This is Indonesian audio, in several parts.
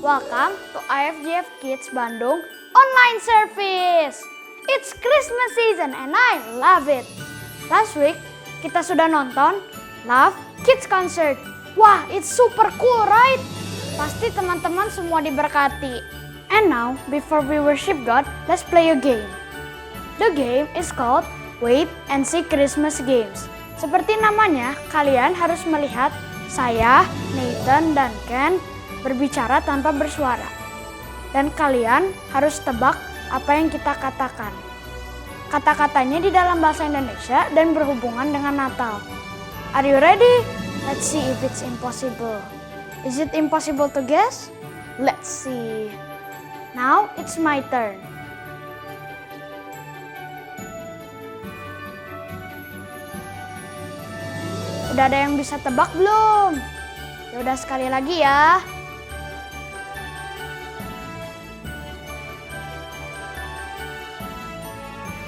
Welcome to IFGF Kids Bandung online service. It's Christmas season and I love it. Last week kita sudah nonton Love Kids Concert. Wah, it's super cool, right? Pasti teman-teman semua diberkati. And now, before we worship God, let's play a game. The game is called Wait and See Christmas Games. Seperti namanya, kalian harus melihat saya, Nathan, dan Ken berbicara tanpa bersuara. Dan kalian harus tebak apa yang kita katakan. Kata-katanya di dalam bahasa Indonesia dan berhubungan dengan Natal. Are you ready? Let's see if it's impossible. Is it impossible to guess? Let's see. Now it's my turn. Udah ada yang bisa tebak belum? Ya udah sekali lagi ya.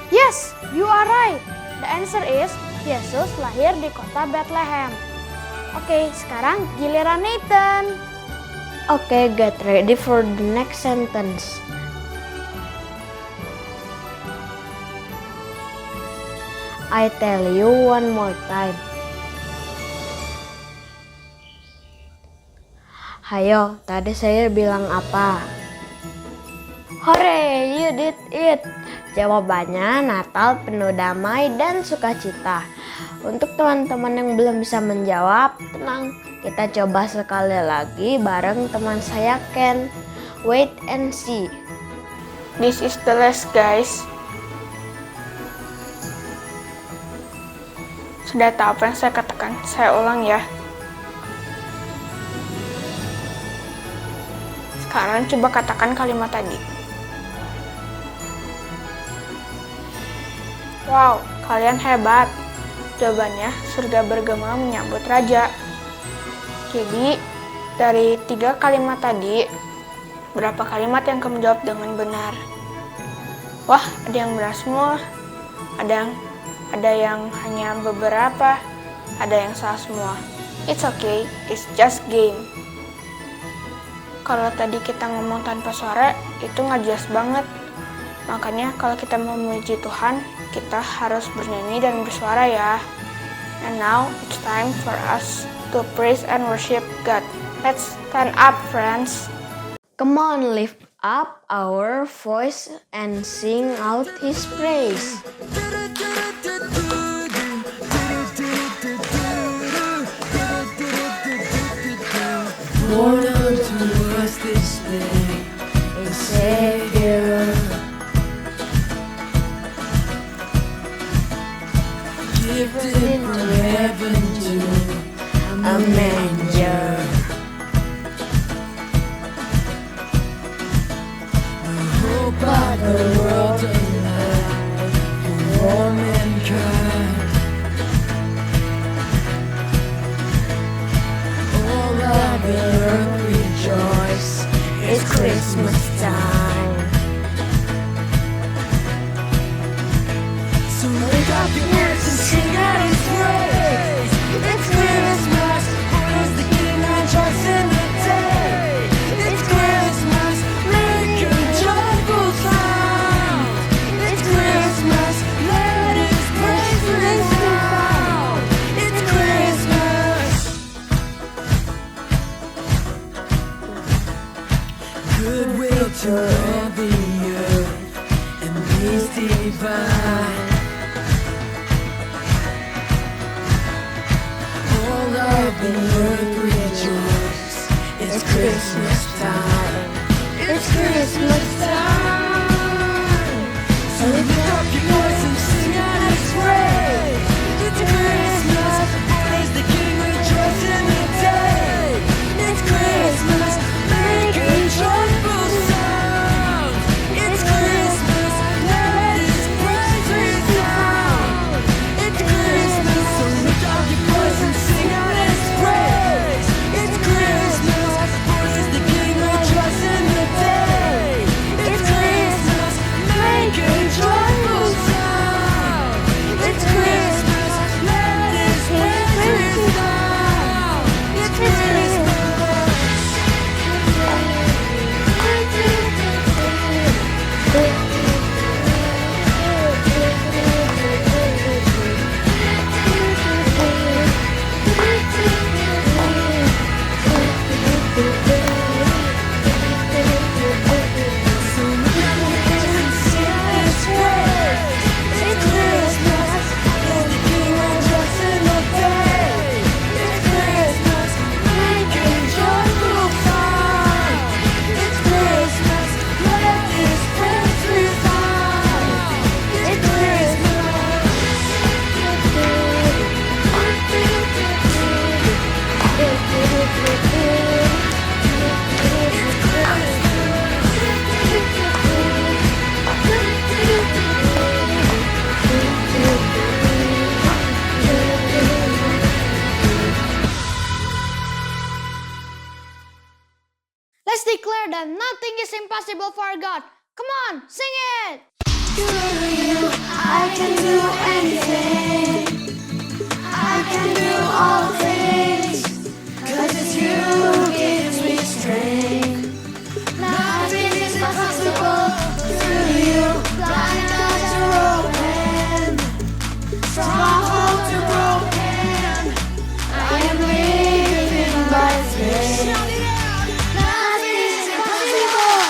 Yes, you are right. The answer is Yesus lahir di kota Bethlehem. Oke, sekarang giliran Nathan. Okay, get ready for the next sentence. I tell you one more time. Hayo, tadi saya bilang apa? Hore, you did it. Jawabannya Natal penuh damai dan sukacita. Untuk teman-teman yang belum bisa menjawab, tenang. Kita coba sekali lagi bareng teman saya Ken. Wait and see. This is the last, guys. Sudah tahu apa yang saya katakan? Saya ulang ya. Sekarang coba katakan kalimat tadi. Wow, kalian hebat. Jawabannya, surga bergema menyambut raja. Jadi, dari 3 kalimat tadi, berapa kalimat yang kamu jawab dengan benar? Wah, ada yang benar semua. Ada yang hanya beberapa. Ada yang salah semua. It's okay, it's just game. Kalau tadi kita ngomong tanpa suara, itu nggak jelas banget. Makanya kalau kita memuji Tuhan, kita harus bernyanyi dan bersuara ya. And now it's time for us to praise and worship God. Let's stand up, friends. Come on, lift up our voice and sing out His praise. Born unto us this day a Savior, gifted from heaven to a manger. The hope of the world alive for mankind. All of the earth rejoice, it's Christmas time. So lift up your voice and sing out His praise. It's Christmas, for goodwill to all the earth and peace divine. All of the earth rejoice. It's Christmas time. It's Christmas time. So lift up your voice and sing out His praise. It's Christmas. Praise the King, rejoice in the day. It's Christmas. Make a joyful sound. It's Christmas. Let His praise resound. It's Christmas. So lift up your voice and sing out His praise. It's Christmas. Praise the King, rejoice in the day. It's Christmas. Make a joyful sound. It's Christmas. Let His praise resound. It's Christmas. Let's declare that nothing is impossible for God. Come on, sing it! I can do anything. I can do all things. 'Cause it's you who gives me strength. Nothing is impossible through you. Blind eyes are open. Strongholds are broken. I am living by faith. Nothing is impossible.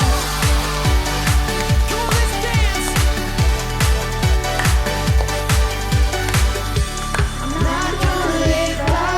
Come on, let's dance. I'm not gonna live by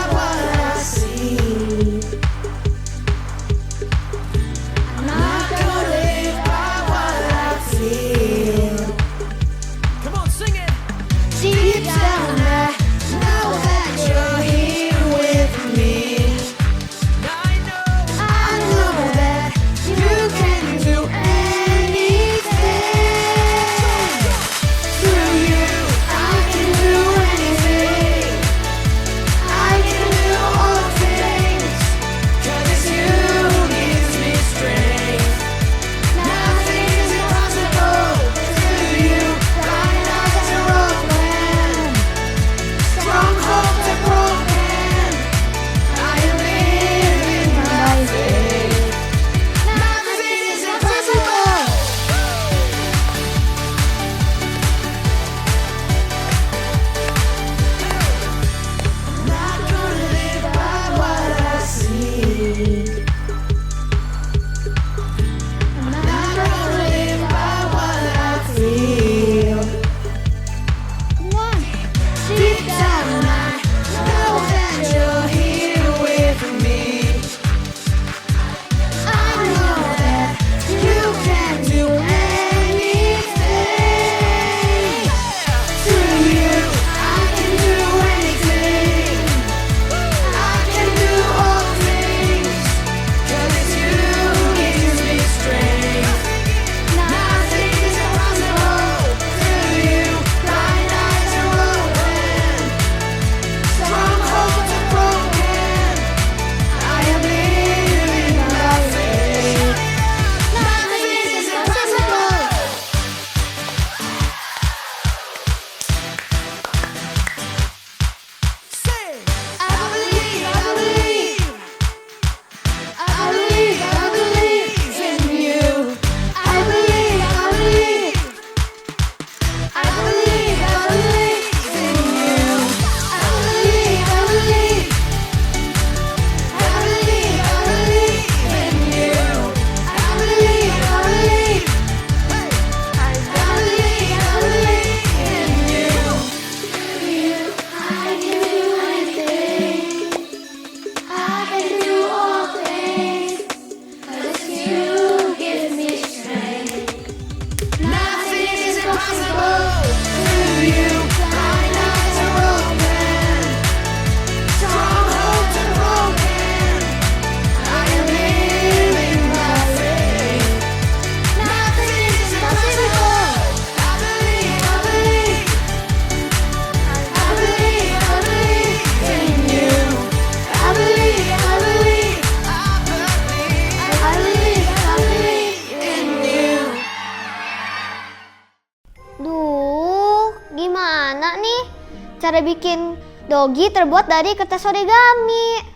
cara bikin dogi terbuat dari kertas origami.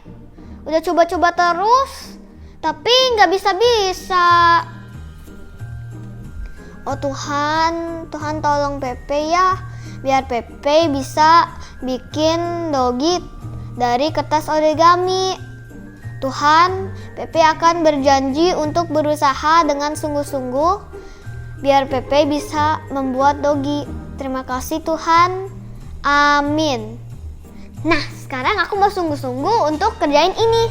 Udah coba-coba terus, tapi nggak bisa-bisa. Oh Tuhan, Tuhan tolong Pepe ya, biar Pepe bisa bikin dogi dari kertas origami. Tuhan, Pepe akan berjanji untuk berusaha dengan sungguh-sungguh biar Pepe bisa membuat dogi. Terima kasih Tuhan. Amin. Nah, sekarang aku mau sungguh-sungguh untuk kerjain ini.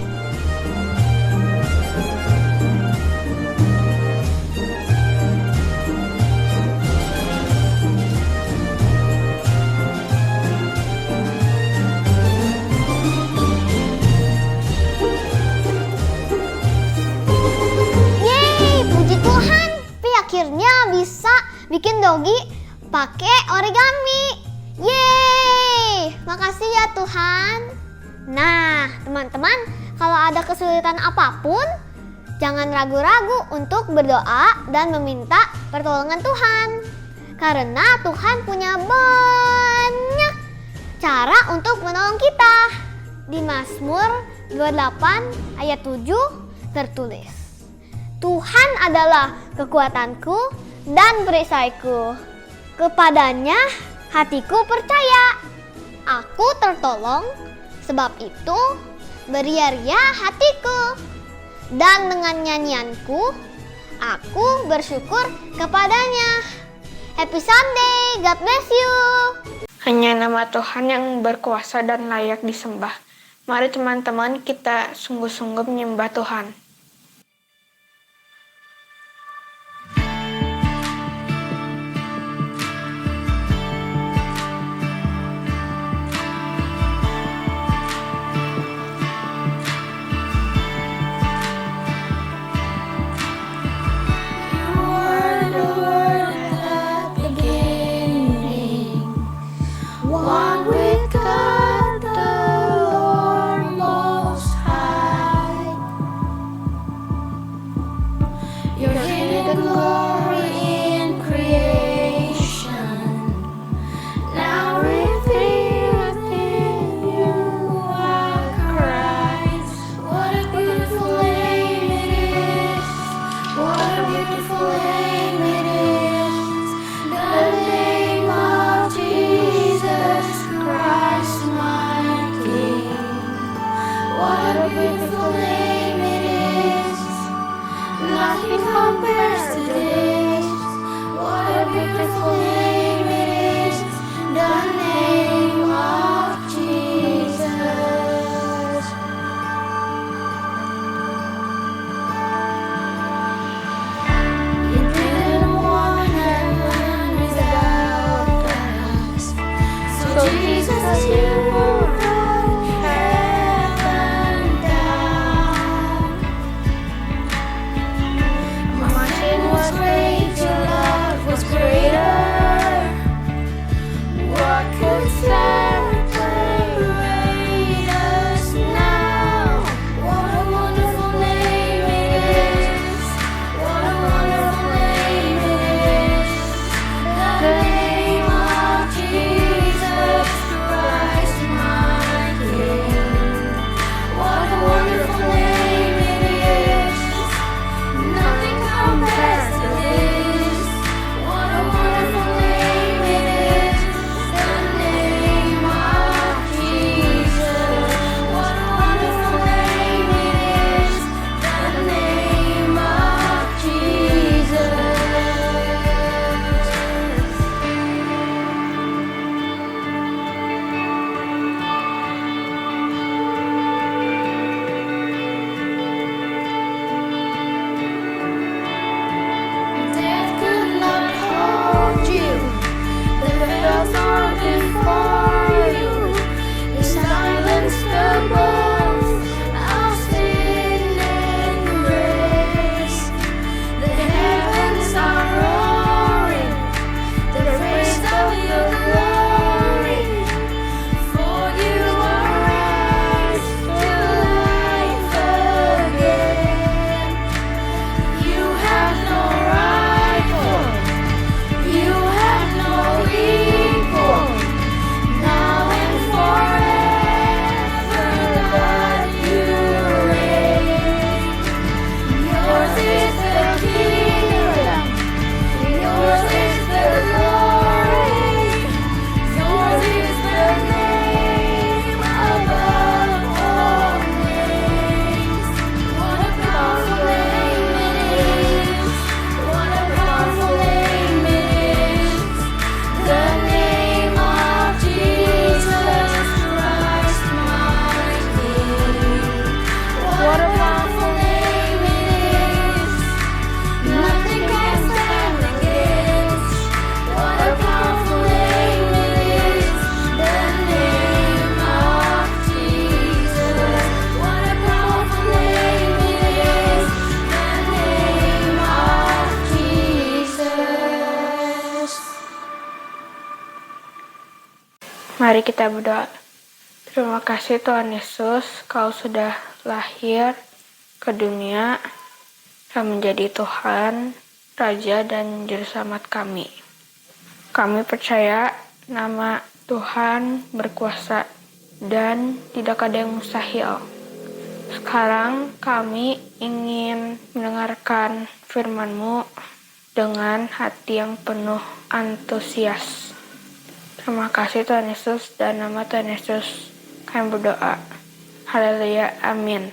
Yeay, puji Tuhan. Pi akhirnya bisa bikin dogi pakai origami. Yeay, makasih ya Tuhan. Nah, teman-teman, kalau ada kesulitan apapun, jangan ragu-ragu untuk berdoa dan meminta pertolongan Tuhan. Karena Tuhan punya banyak cara untuk menolong kita. Di Mazmur 28 ayat 7 tertulis, Tuhan adalah kekuatanku dan perisaiku. Kepadanya hatiku percaya. Aku tertolong, sebab itu beria-ria hatiku. Dan dengan nyanyianku, aku bersyukur kepadanya. Happy Sunday, God bless you. Hanya nama Tuhan yang berkuasa dan layak disembah. Mari teman-teman kita sungguh-sungguh menyembah Tuhan. One with God the Lord Most High. Your hidden glory in creation, now revealed in you are Christ. What a beautiful name it is! What a beautiful name it is! The name of Jesus Christ, my King. What a beautiful name it is. Nothing compares to this. What a beautiful name it is. The name of Jesus. You didn't want heaven without us. So Jesus, you brought heaven down. My sin was great, your love was greater. What could separate us now? What a wonderful name it is. What a wonderful name it is. The name of Jesus Christ, Mari kita berdoa. Terima kasih Tuhan Yesus, Kau sudah lahir ke dunia dan menjadi Tuhan, Raja dan Juru Selamat kami. Kami percaya nama Tuhan berkuasa dan tidak ada yang mustahil. Sekarang kami ingin mendengarkan firman-Mu dengan hati yang penuh antusias. Terima kasih Tuhan Yesus, dan nama Tuhan Yesus kami berdoa. Haleluya, amin.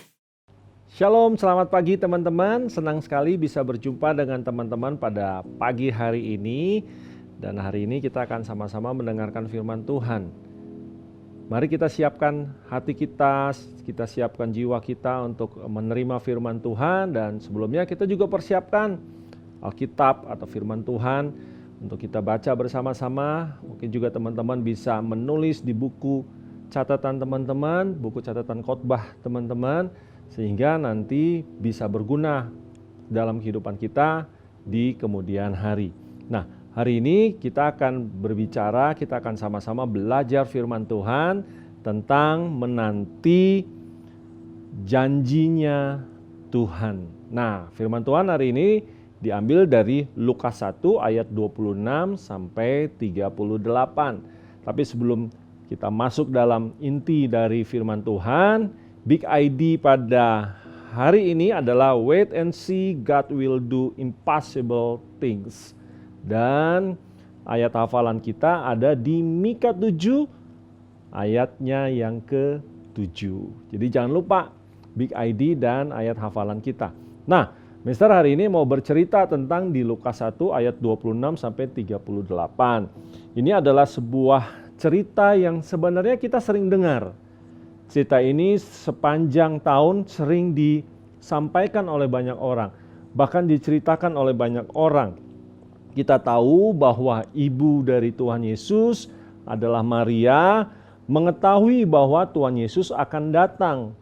Shalom, selamat pagi teman-teman. Senang sekali bisa berjumpa dengan teman-teman pada pagi hari ini. Dan hari ini kita akan sama-sama mendengarkan firman Tuhan. Mari kita siapkan hati kita siapkan jiwa kita untuk menerima firman Tuhan. Dan sebelumnya kita juga persiapkan Alkitab atau firman Tuhan untuk kita baca bersama-sama. Mungkin juga teman-teman bisa menulis di buku catatan teman-teman, buku catatan khotbah teman-teman, sehingga nanti bisa berguna dalam kehidupan kita di kemudian hari. Nah, hari ini kita akan berbicara, kita akan sama-sama belajar firman Tuhan tentang menanti janjinya Tuhan. Nah, firman Tuhan hari ini diambil dari Lukas 1 ayat 26 sampai 38. Tapi sebelum kita masuk dalam inti dari firman Tuhan, big ID pada hari ini adalah wait and see, God will do impossible things. Dan ayat hafalan kita ada di Mika 7 ayatnya yang ke-7. Jadi jangan lupa big ID dan ayat hafalan kita. Nah, Mister hari ini mau bercerita tentang di Lukas 1 ayat 26 sampai 38. Ini adalah sebuah cerita yang sebenarnya kita sering dengar. Cerita ini sepanjang tahun sering disampaikan oleh banyak orang, bahkan diceritakan oleh banyak orang. Kita tahu bahwa ibu dari Tuhan Yesus adalah Maria, mengetahui bahwa Tuhan Yesus akan datang.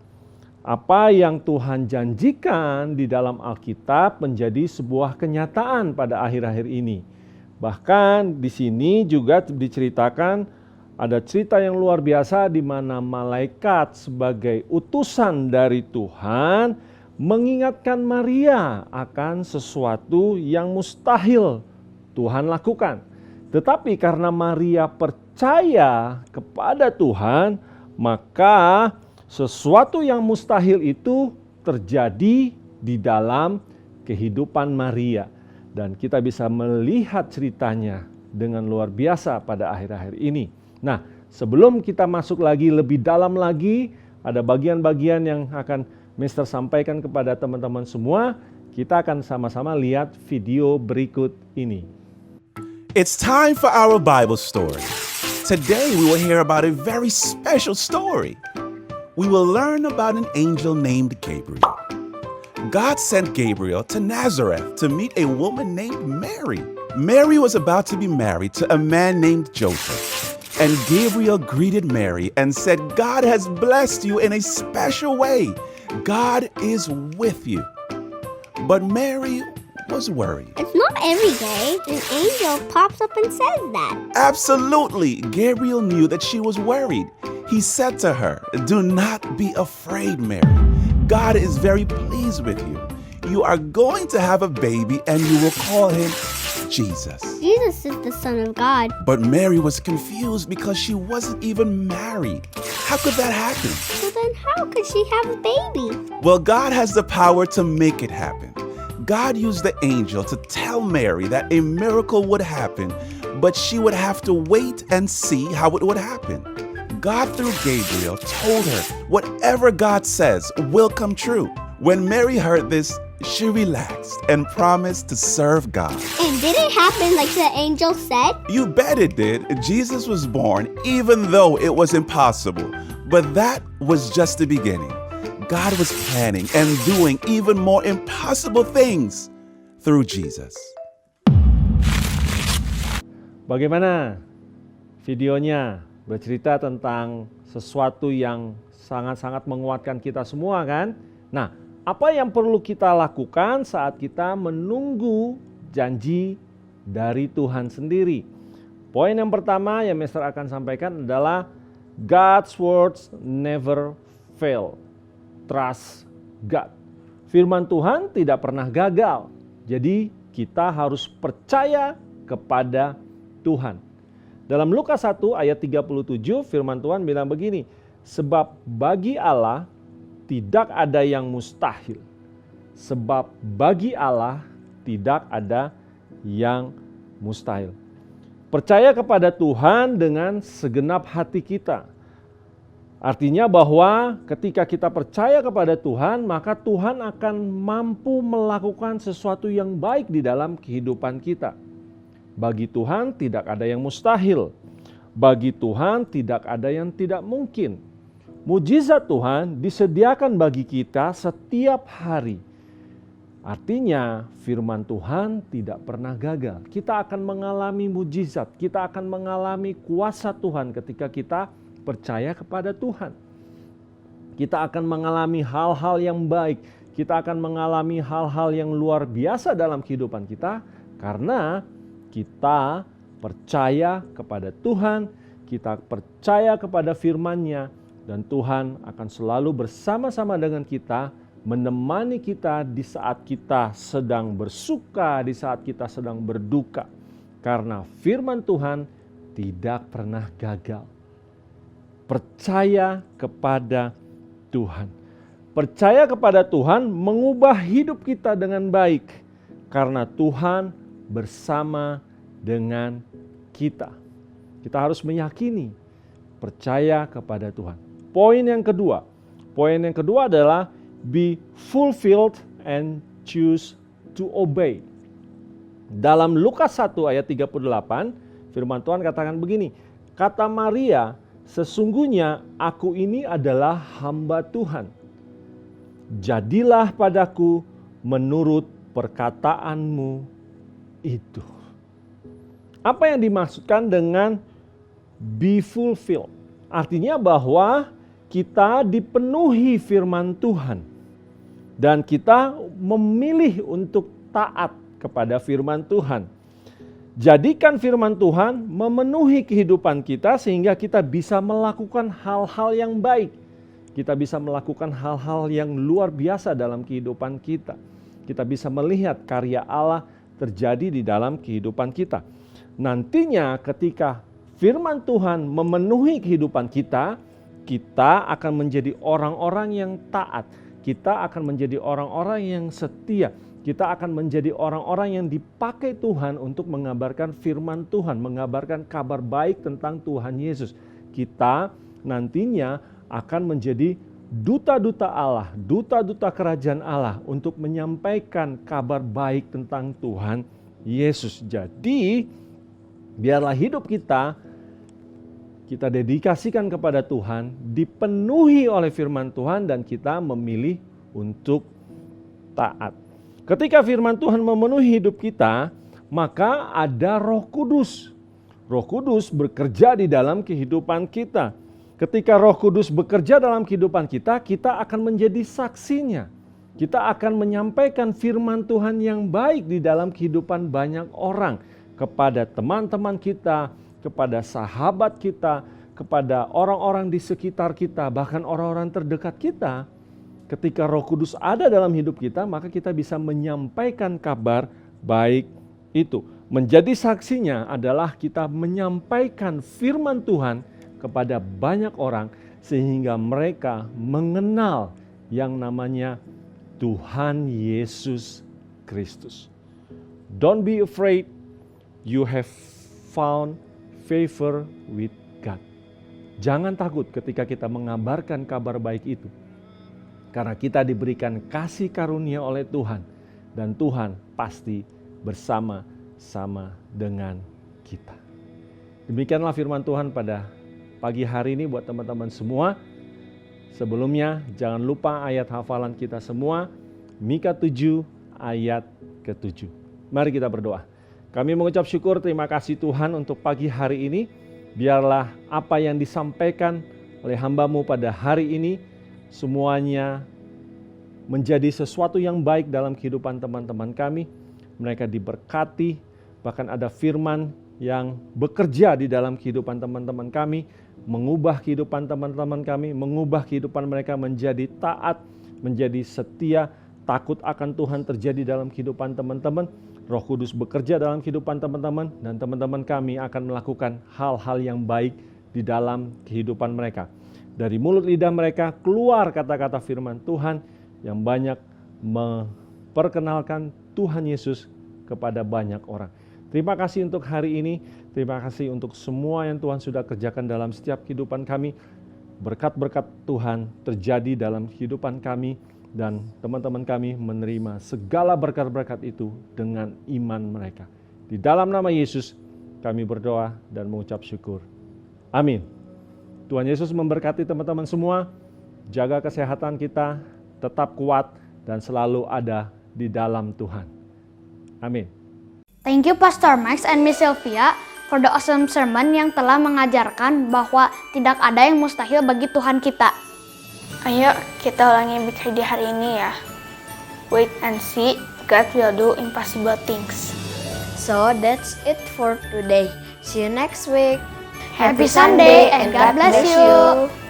Apa yang Tuhan janjikan di dalam Alkitab menjadi sebuah kenyataan pada akhir-akhir ini. Bahkan di sini juga diceritakan ada cerita yang luar biasa di mana malaikat sebagai utusan dari Tuhan mengingatkan Maria akan sesuatu yang mustahil Tuhan lakukan. Tetapi karena Maria percaya kepada Tuhan, maka sesuatu yang mustahil itu terjadi di dalam kehidupan Maria. Dan kita bisa melihat ceritanya dengan luar biasa pada akhir-akhir ini. Nah, sebelum kita masuk lagi lebih dalam lagi, ada bagian-bagian yang akan Mister sampaikan kepada teman-teman semua. Kita akan sama-sama lihat video berikut ini. It's time for our Bible story. Today we will hear about a very special story. We will learn about an angel named Gabriel. God sent Gabriel to Nazareth to meet a woman named Mary. Mary was about to be married to a man named Joseph. And Gabriel greeted Mary and said, God has blessed you in a special way. God is with you. But Mary was worried. It's not every day an angel pops up and says that. Absolutely. Gabriel knew that she was worried. He said to her, do not be afraid, Mary. God is very pleased with you. You are going to have a baby and you will call him Jesus. Jesus is the Son of God. But Mary was confused because she wasn't even married. How could that happen? So then how could she have a baby? Well, God has the power to make it happen. God used the angel to tell Mary that a miracle would happen, but she would have to wait and see how it would happen. God, through Gabriel, told her whatever God says will come true. When Mary heard this, she relaxed and promised to serve God. And did it happen like the angel said? You bet it did. Jesus was born even though it was impossible. But that was just the beginning. God was planning and doing even more impossible things through Jesus. Bagaimana videonya? Bercerita tentang sesuatu yang sangat-sangat menguatkan kita semua kan? Nah, apa yang perlu kita lakukan saat kita menunggu janji dari Tuhan sendiri? Poin yang pertama yang Master akan sampaikan adalah God's words never fail. Trust God. Firman Tuhan tidak pernah gagal. Jadi kita harus percaya kepada Tuhan. Dalam Lukas 1 ayat 37 firman Tuhan bilang begini, sebab bagi Allah tidak ada yang mustahil. Sebab bagi Allah tidak ada yang mustahil. Percaya kepada Tuhan dengan segenap hati kita. Artinya bahwa ketika kita percaya kepada Tuhan, maka Tuhan akan mampu melakukan sesuatu yang baik di dalam kehidupan kita. Bagi Tuhan tidak ada yang mustahil. Bagi Tuhan tidak ada yang tidak mungkin. Mujizat Tuhan disediakan bagi kita setiap hari. Artinya firman Tuhan tidak pernah gagal. Kita akan mengalami mujizat, kita akan mengalami kuasa Tuhan ketika kita percaya kepada Tuhan. Kita akan mengalami hal-hal yang baik, kita akan mengalami hal-hal yang luar biasa dalam kehidupan kita karena kita percaya kepada Tuhan, kita percaya kepada firman-Nya, dan Tuhan akan selalu bersama-sama dengan kita, menemani kita di saat kita sedang bersuka, di saat kita sedang berduka. Karena firman Tuhan tidak pernah gagal. Percaya kepada Tuhan. Percaya kepada Tuhan mengubah hidup kita dengan baik. Karena Tuhan bersama dengan kita. Kita harus meyakini, percaya kepada Tuhan. Poin yang kedua adalah be fulfilled and choose to obey. Dalam Lukas 1 ayat 38, firman Tuhan katakan begini, kata Maria, sesungguhnya aku ini adalah hamba Tuhan. Jadilah padaku menurut perkataanmu itu. Apa yang dimaksudkan dengan be fulfilled? Artinya bahwa kita dipenuhi firman Tuhan dan kita memilih untuk taat kepada firman Tuhan. Jadikan firman Tuhan memenuhi kehidupan kita sehingga kita bisa melakukan hal-hal yang baik. Kita bisa melakukan hal-hal yang luar biasa dalam kehidupan kita. Kita bisa melihat karya Allah terjadi di dalam kehidupan kita. Nantinya ketika firman Tuhan memenuhi kehidupan kita, kita akan menjadi orang-orang yang taat. Kita akan menjadi orang-orang yang setia. Kita akan menjadi orang-orang yang dipakai Tuhan untuk mengabarkan firman Tuhan, mengabarkan kabar baik tentang Tuhan Yesus. Kita nantinya akan menjadi duta-duta Allah, duta-duta kerajaan Allah untuk menyampaikan kabar baik tentang Tuhan Yesus. Jadi, biarlah hidup kita dedikasikan kepada Tuhan, dipenuhi oleh firman Tuhan dan kita memilih untuk taat. Ketika firman Tuhan memenuhi hidup kita, maka ada Roh Kudus. Roh Kudus bekerja di dalam kehidupan kita. Ketika Roh Kudus bekerja dalam kehidupan kita, kita akan menjadi saksinya. Kita akan menyampaikan firman Tuhan yang baik di dalam kehidupan banyak orang, kepada teman-teman kita, kepada sahabat kita, kepada orang-orang di sekitar kita, bahkan orang-orang terdekat kita. Ketika Roh Kudus ada dalam hidup kita, maka kita bisa menyampaikan kabar baik itu. Menjadi saksinya adalah kita menyampaikan firman Tuhan kepada banyak orang sehingga mereka mengenal yang namanya Tuhan Yesus Kristus. Don't be afraid, you have found favor with God. Jangan takut ketika kita mengabarkan kabar baik itu. Karena kita diberikan kasih karunia oleh Tuhan. Dan Tuhan pasti bersama-sama dengan kita. Demikianlah firman Tuhan pada pagi hari ini buat teman-teman semua. Sebelumnya jangan lupa ayat hafalan kita semua. Mika 7 ayat ke-7. Mari kita berdoa. Kami mengucap syukur, terima kasih Tuhan untuk pagi hari ini. Biarlah apa yang disampaikan oleh hamba-Mu pada hari ini semuanya menjadi sesuatu yang baik dalam kehidupan teman-teman kami. Mereka diberkati, bahkan ada firman yang bekerja di dalam kehidupan teman-teman kami, mengubah kehidupan teman-teman kami, mengubah kehidupan mereka menjadi taat, menjadi setia, takut akan Tuhan terjadi dalam kehidupan teman-teman. Roh Kudus bekerja dalam kehidupan teman-teman, dan teman-teman kami akan melakukan hal-hal yang baik di dalam kehidupan mereka. Dari mulut lidah mereka keluar kata-kata firman Tuhan yang banyak memperkenalkan Tuhan Yesus kepada banyak orang. Terima kasih untuk hari ini, terima kasih untuk semua yang Tuhan sudah kerjakan dalam setiap kehidupan kami. Berkat-berkat Tuhan terjadi dalam kehidupan kami, dan teman-teman kami menerima segala berkat-berkat itu dengan iman mereka. Di dalam nama Yesus kami berdoa dan mengucap syukur. Amin. Tuhan Yesus memberkati teman-teman semua. Jaga kesehatan kita, tetap kuat dan selalu ada di dalam Tuhan. Amin. Thank you Pastor Max and Miss Sylvia for the awesome sermon yang telah mengajarkan bahwa tidak ada yang mustahil bagi Tuhan kita. Ayo kita ulangi BKD hari ini ya. Wait and see, God will do impossible things. So that's it for today. See you next week. Happy Sunday and God bless you.